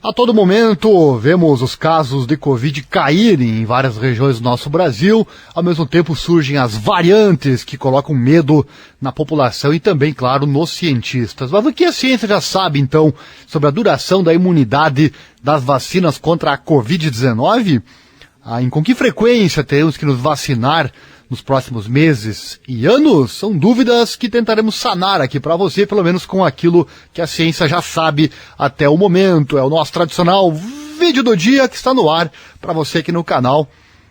A todo momento, vemos os casos de Covid caírem em várias regiões do nosso Brasil. Ao mesmo tempo, surgem as variantes que colocam medo na população e também, claro, nos cientistas. Mas o que a ciência já sabe, então, sobre a duração da imunidade das vacinas contra a Covid-19? Com que frequência teremos que nos vacinar nos próximos meses e anos? São dúvidas que tentaremos sanar aqui para você, pelo menos com aquilo que a ciência já sabe até o momento. É o nosso tradicional vídeo do dia que está no ar para você aqui no canal,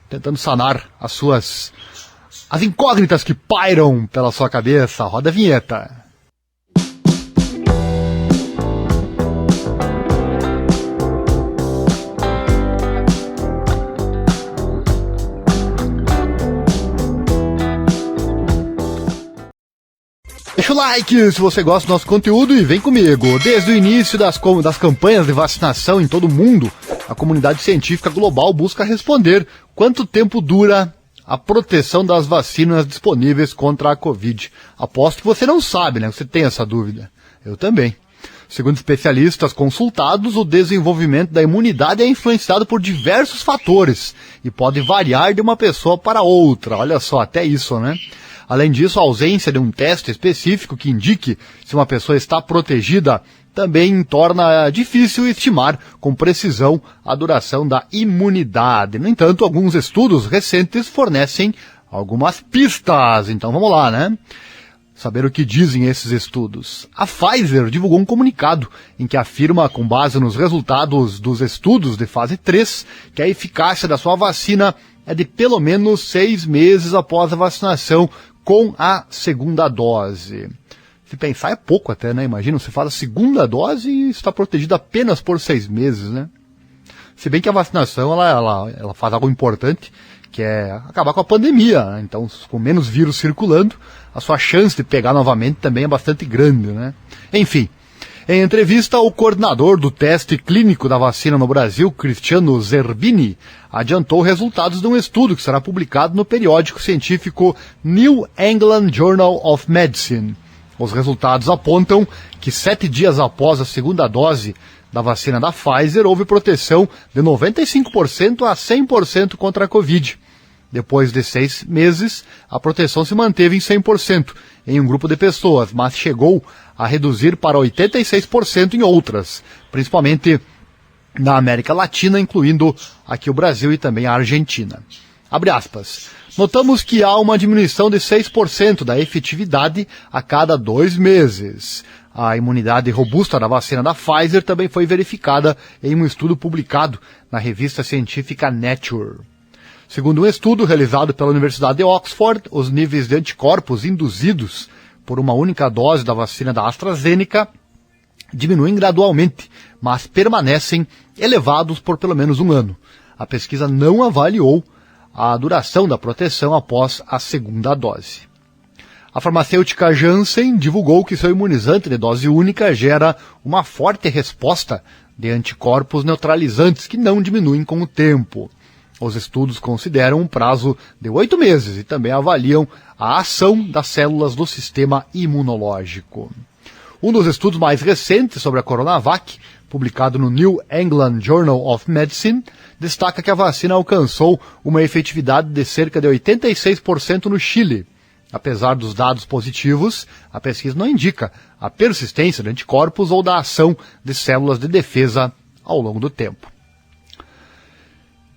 tentando sanar as incógnitas que pairam pela sua cabeça. Roda a vinheta. Deixa o like se você gosta do nosso conteúdo e vem comigo. Desde o início das campanhas de vacinação em todo o mundo, a comunidade científica global busca responder quanto tempo dura a proteção das vacinas disponíveis contra a Covid. Aposto que você não sabe, né? Você tem essa dúvida. Eu também. Segundo especialistas consultados, o desenvolvimento da imunidade é influenciado por diversos fatores e pode variar de uma pessoa para outra. Olha só, até isso, né? Além disso, a ausência de um teste específico que indique se uma pessoa está protegida também torna difícil estimar com precisão a duração da imunidade. No entanto, alguns estudos recentes fornecem algumas pistas. Então vamos lá, né? Saber o que dizem esses estudos. A Pfizer divulgou um comunicado em que afirma, com base nos resultados dos estudos de fase 3, que a eficácia da sua vacina é de pelo menos 6 meses após a vacinação com a segunda dose. Se pensar é pouco até, né? Imagina, você faz a segunda dose e está protegido apenas por 6 meses, né? Se bem que a vacinação, ela faz algo importante, que é acabar com a pandemia, né? Então, com menos vírus circulando, a sua chance de pegar novamente também é bastante grande, né? Enfim, em entrevista, o coordenador do teste clínico da vacina no Brasil, Cristiano Zerbini, adiantou resultados de um estudo que será publicado no periódico científico New England Journal of Medicine. Os resultados apontam que 7 dias após a segunda dose da vacina da Pfizer, houve proteção de 95% a 100% contra a Covid. Depois de 6 meses, a proteção se manteve em 100% em um grupo de pessoas, mas chegou a reduzir para 86% em outras, principalmente na América Latina, incluindo aqui o Brasil e também a Argentina. Abre aspas. Notamos que há uma diminuição de 6% da efetividade a cada 2 meses. A imunidade robusta da vacina da Pfizer também foi verificada em um estudo publicado na revista científica Nature. Segundo um estudo realizado pela Universidade de Oxford, os níveis de anticorpos induzidos por uma única dose da vacina da AstraZeneca diminuem gradualmente, mas permanecem elevados por pelo menos 1 ano. A pesquisa não avaliou a duração da proteção após a segunda dose. A farmacêutica Janssen divulgou que seu imunizante de dose única gera uma forte resposta de anticorpos neutralizantes que não diminuem com o tempo. Os estudos consideram um prazo de 8 meses e também avaliam a ação das células do sistema imunológico. Um dos estudos mais recentes sobre a Coronavac, publicado no New England Journal of Medicine, destaca que a vacina alcançou uma efetividade de cerca de 86% no Chile. Apesar dos dados positivos, a pesquisa não indica a persistência de anticorpos ou da ação de células de defesa ao longo do tempo.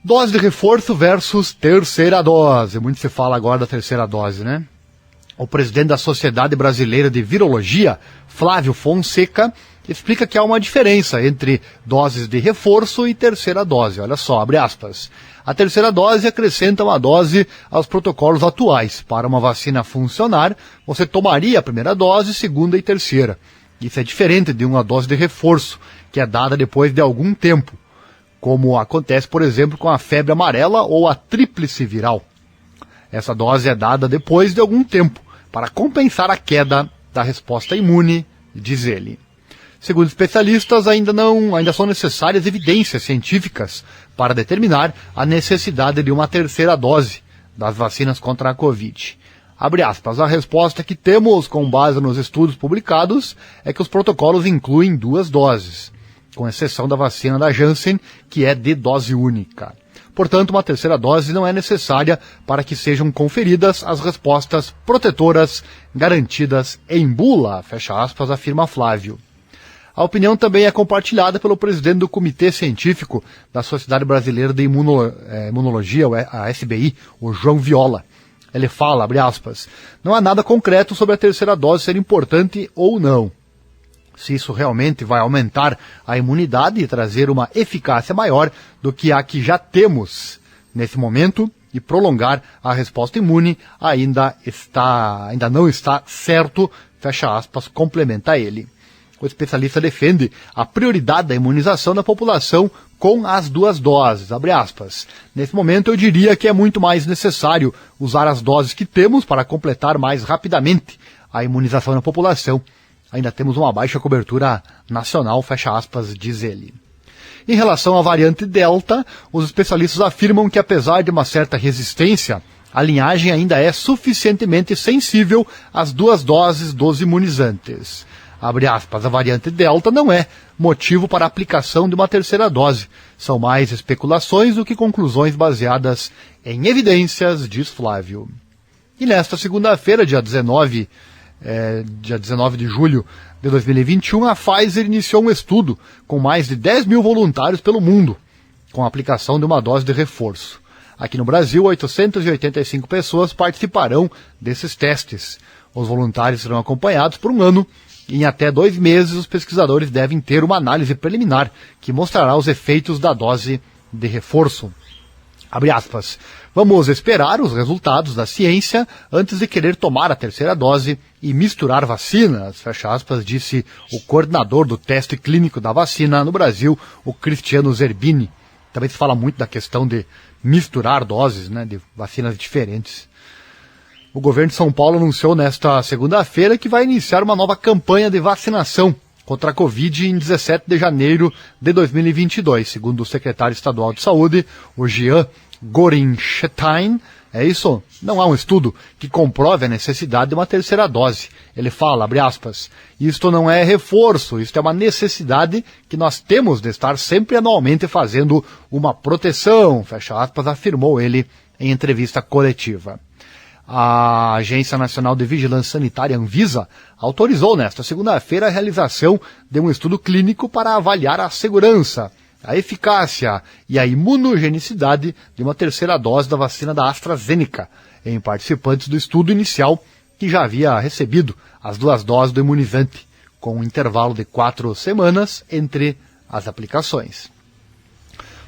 Dose de reforço versus terceira dose. Muito se fala agora da terceira dose, né? O presidente da Sociedade Brasileira de Virologia, Flávio Fonseca, explica que há uma diferença entre doses de reforço e terceira dose. Olha só, abre aspas. A terceira dose acrescenta uma dose aos protocolos atuais. Para uma vacina funcionar, você tomaria a primeira dose, segunda e terceira. Isso é diferente de uma dose de reforço, que é dada depois de algum tempo, como acontece, por exemplo, com a febre amarela ou a tríplice viral. Essa dose é dada depois de algum tempo, para compensar a queda da resposta imune, diz ele. Segundo especialistas, ainda são necessárias evidências científicas para determinar a necessidade de uma terceira dose das vacinas contra a Covid. Abre aspas, a resposta que temos com base nos estudos publicados é que os protocolos incluem 2 doses. com exceção da vacina da Janssen, que é de dose única. Portanto, uma terceira dose não é necessária para que sejam conferidas as respostas protetoras garantidas em bula, fecha aspas, afirma Flávio. A opinião também é compartilhada pelo presidente do Comitê Científico da Sociedade Brasileira de Imunologia, a SBI, o João Viola. Ele fala, abre aspas, não há nada concreto sobre a terceira dose ser importante ou não. Se isso realmente vai aumentar a imunidade e trazer uma eficácia maior do que a que já temos nesse momento e prolongar a resposta imune, ainda não está certo, fecha aspas, complementa ele. O especialista defende a prioridade da imunização da população com as 2 doses, abre aspas. Nesse momento eu diria que é muito mais necessário usar as doses que temos para completar mais rapidamente a imunização da população. Ainda temos uma baixa cobertura nacional, fecha aspas, diz ele. Em relação à variante Delta, os especialistas afirmam que apesar de uma certa resistência, a linhagem ainda é suficientemente sensível às 2 doses dos imunizantes. Abre aspas, a variante Delta não é motivo para a aplicação de uma terceira dose. São mais especulações do que conclusões baseadas em evidências, diz Flávio. E nesta segunda-feira, dia 19 de julho de 2021, a Pfizer iniciou um estudo com mais de 10 mil voluntários pelo mundo, com a aplicação de uma dose de reforço. Aqui no Brasil, 885 pessoas participarão desses testes. Os voluntários serão acompanhados por um ano. E em até 2 meses, os pesquisadores devem ter uma análise preliminar que mostrará os efeitos da dose de reforço. Abre aspas. Vamos esperar os resultados da ciência antes de querer tomar a terceira dose e misturar vacinas, fecha aspas, disse o coordenador do teste clínico da vacina no Brasil, o Cristiano Zerbini. Também se fala muito da questão de misturar doses, né, de vacinas diferentes. O governo de São Paulo anunciou nesta segunda-feira que vai iniciar uma nova campanha de vacinação contra a Covid em 17 de janeiro de 2022, segundo o secretário estadual de saúde, o Jean Gorenstein. É isso? Não há um estudo que comprove a necessidade de uma terceira dose. Ele fala, abre aspas, isto não é reforço, isto é uma necessidade que nós temos de estar sempre anualmente fazendo uma proteção, fecha aspas, afirmou ele em entrevista coletiva. A Agência Nacional de Vigilância Sanitária, Anvisa, autorizou nesta segunda-feira a realização de um estudo clínico para avaliar a segurança, a eficácia e a imunogenicidade de uma terceira dose da vacina da AstraZeneca, em participantes do estudo inicial que já havia recebido as 2 doses do imunizante, com um intervalo de 4 semanas entre as aplicações.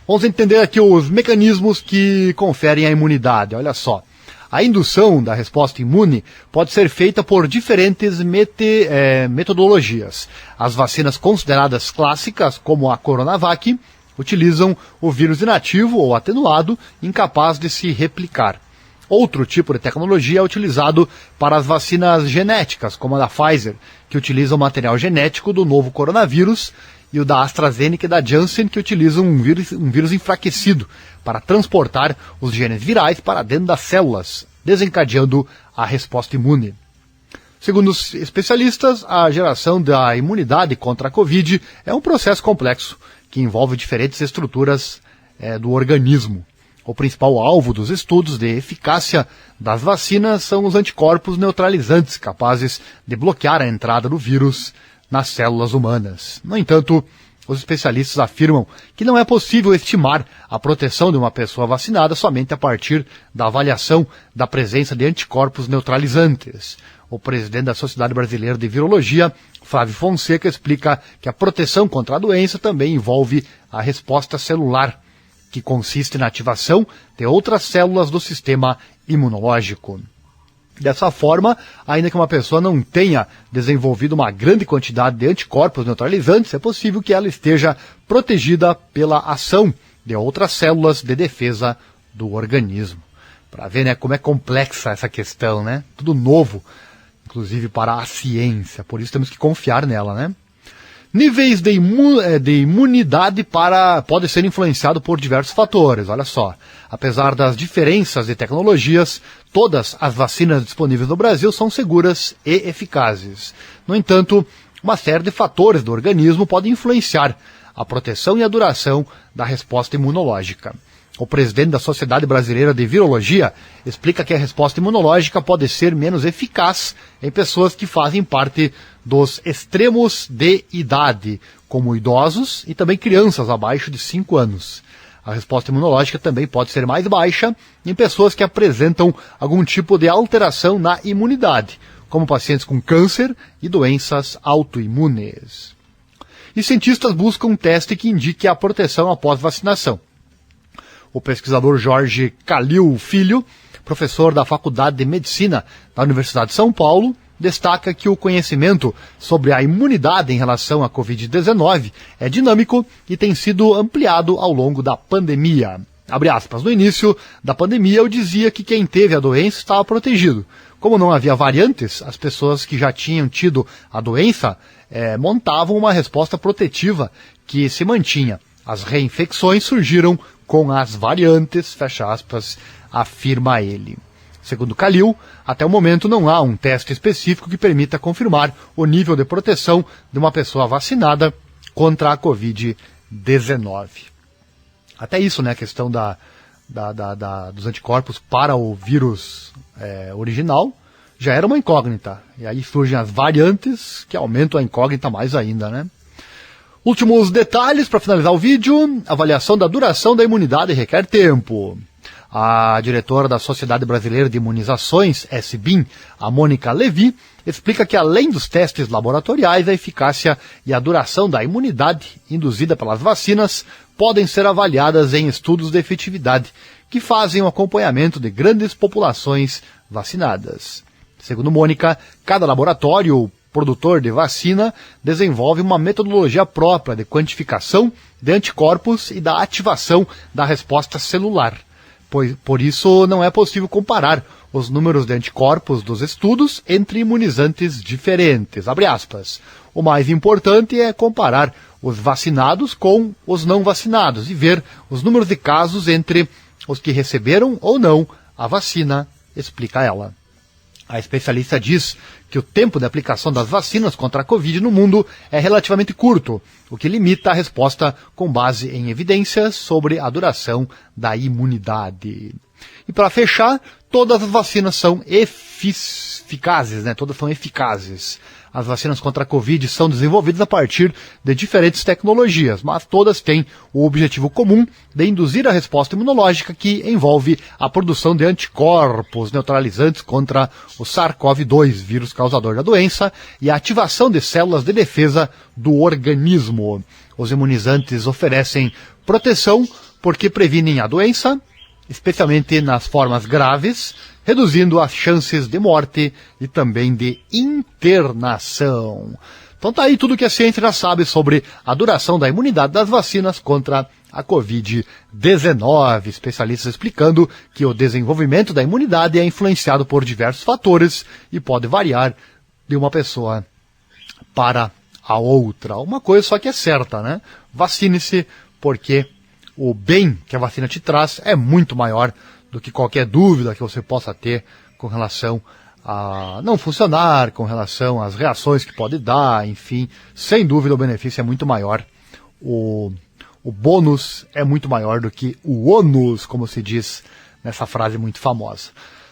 Vamos entender aqui os mecanismos que conferem a imunidade, olha só. A indução da resposta imune pode ser feita por diferentes metodologias. As vacinas consideradas clássicas, como a Coronavac, utilizam o vírus inativo ou atenuado, incapaz de se replicar. Outro tipo de tecnologia é utilizado para as vacinas genéticas, como a da Pfizer, que utiliza o material genético do novo coronavírus, e o da AstraZeneca e da Janssen, que utilizam um vírus enfraquecido para transportar os genes virais para dentro das células, desencadeando a resposta imune. Segundo os especialistas, a geração da imunidade contra a Covid é um processo complexo, que envolve diferentes estruturas do organismo. O principal alvo dos estudos de eficácia das vacinas são os anticorpos neutralizantes, capazes de bloquear a entrada do vírus nas células humanas. No entanto, os especialistas afirmam que não é possível estimar a proteção de uma pessoa vacinada somente a partir da avaliação da presença de anticorpos neutralizantes. O presidente da Sociedade Brasileira de Virologia, Flávio Fonseca, explica que a proteção contra a doença também envolve a resposta celular, que consiste na ativação de outras células do sistema imunológico. Dessa forma, ainda que uma pessoa não tenha desenvolvido uma grande quantidade de anticorpos neutralizantes, é possível que ela esteja protegida pela ação de outras células de defesa do organismo. Para ver, né, como é complexa essa questão, né? Tudo novo, inclusive para a ciência, por isso temos que confiar nela, né? Níveis de imunidade pode ser influenciado por diversos fatores, olha só. Apesar das diferenças de tecnologias, todas as vacinas disponíveis no Brasil são seguras e eficazes. No entanto, uma série de fatores do organismo podem influenciar a proteção e a duração da resposta imunológica. O presidente da Sociedade Brasileira de Virologia explica que a resposta imunológica pode ser menos eficaz em pessoas que fazem parte dos extremos de idade, como idosos e também crianças abaixo de 5 anos. A resposta imunológica também pode ser mais baixa em pessoas que apresentam algum tipo de alteração na imunidade, como pacientes com câncer e doenças autoimunes. E cientistas buscam um teste que indique a proteção após vacinação. O pesquisador Jorge Calil Filho, professor da Faculdade de Medicina da Universidade de São Paulo, destaca que o conhecimento sobre a imunidade em relação à Covid-19 é dinâmico e tem sido ampliado ao longo da pandemia. Abre aspas, no início da pandemia eu dizia que quem teve a doença estava protegido. Como não havia variantes, as pessoas que já tinham tido a doença montavam uma resposta protetiva que se mantinha. As reinfecções surgiram com as variantes, fecha aspas, afirma ele. Segundo Calil, até o momento não há um teste específico que permita confirmar o nível de proteção de uma pessoa vacinada contra a Covid-19. Até isso, né, a questão dos anticorpos para o vírus original já era uma incógnita. E aí surgem as variantes que aumentam a incógnita mais ainda, né? Últimos detalhes para finalizar o vídeo. Avaliação da duração da imunidade requer tempo. A diretora da Sociedade Brasileira de Imunizações, SBIM, a Mônica Levi, explica que além dos testes laboratoriais, a eficácia e a duração da imunidade induzida pelas vacinas podem ser avaliadas em estudos de efetividade, que fazem o acompanhamento de grandes populações vacinadas. Segundo Mônica, cada laboratório produtor de vacina desenvolve uma metodologia própria de quantificação de anticorpos e da ativação da resposta celular. Por isso, não é possível comparar os números de anticorpos dos estudos entre imunizantes diferentes. Abre aspas. O mais importante é comparar os vacinados com os não vacinados e ver os números de casos entre os que receberam ou não a vacina, explica ela. A especialista diz que o tempo de aplicação das vacinas contra a Covid no mundo é relativamente curto, o que limita a resposta com base em evidências sobre a duração da imunidade. E para fechar, todas as vacinas são eficazes, né? Todas são eficazes. As vacinas contra a Covid são desenvolvidas a partir de diferentes tecnologias, mas todas têm o objetivo comum de induzir a resposta imunológica que envolve a produção de anticorpos neutralizantes contra o SARS-CoV-2, vírus causador da doença, e a ativação de células de defesa do organismo. Os imunizantes oferecem proteção porque previnem a doença, especialmente nas formas graves, reduzindo as chances de morte e também de internação. Então tá aí tudo que a ciência já sabe sobre a duração da imunidade das vacinas contra a Covid-19. Especialistas explicando que o desenvolvimento da imunidade é influenciado por diversos fatores e pode variar de uma pessoa para a outra. Uma coisa só que é certa, né? Vacine-se porque o bem que a vacina te traz é muito maior do que qualquer dúvida que você possa ter com relação a não funcionar, com relação às reações que pode dar, enfim, sem dúvida o benefício é muito maior. O bônus é muito maior do que o ônus, como se diz nessa frase muito famosa.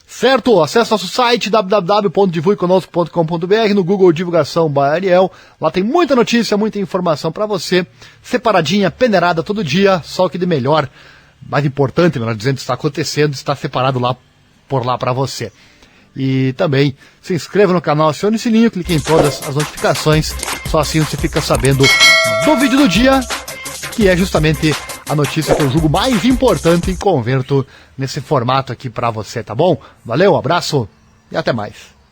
Certo? Acesse nosso site www.divulgueconosco.com.br, no Google Divulgação by Ariel. Lá tem muita notícia, muita informação para você, separadinha, peneirada todo dia, só o que de melhor, mais importante, melhor dizendo, está acontecendo, está separado lá por lá para você. E também se inscreva no canal, acione o sininho, clique em todas as notificações, só assim você fica sabendo do vídeo do dia, que é justamente a notícia que eu julgo mais importante e converto nesse formato aqui para você, tá bom? Valeu, um abraço e até mais.